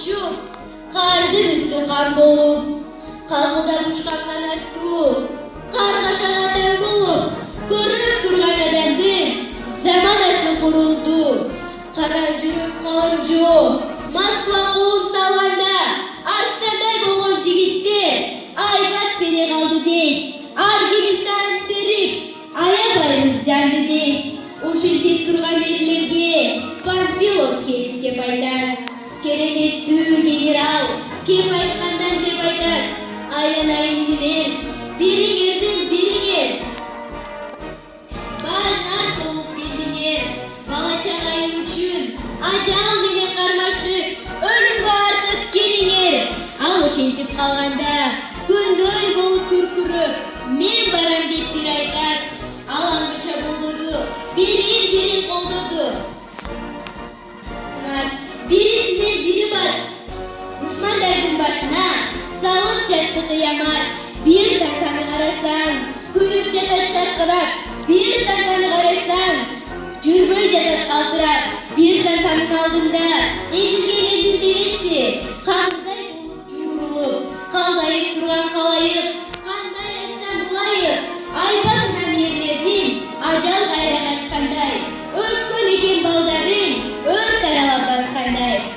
учуп, кардын үстү кан болуп, калкылдап учкан канаттуу, каргашага тең болуп, көрүп турган адамдын заманасы курулду. Кара жүрүп калын жоо, Москва колун салганда, арстандай болгон жигиттер айбат бере калды дейт. Ар кими сан берип, аябайбыз жанды дейт. Ушинтип турган эрлерге Панфилов келип кеп айтат. Кереметтүү генерал, кеп айткандан деп айтат. Айланайын инилер, бириңердин бириңер. Баарыңар толук билдиңер. Бала чагайын үчүн ажал менен кармашып, өлүмгө артып келиңер. Ал ошентип калганда күндөй болуп күркүрөп, мен барам деп бир айтат. Ал аңгыча болбоду, бирин колдоду. Бирисинен бири бар. Душмандардын башына салып жатты кыямат. Бир танканы карасаң, күйүп жатат чаркырап. Бир танканы карасаң, жүрбөй жатат калтырап. Бир танканын алдында эзилген элдин денеси камырдай болуп жуурулуп, калдайып турган калайык, кандай айтсам булайык, айбатынан эрлердин ажал кайра качкандай, өскөн экен балдарын өрт аралап баскандай.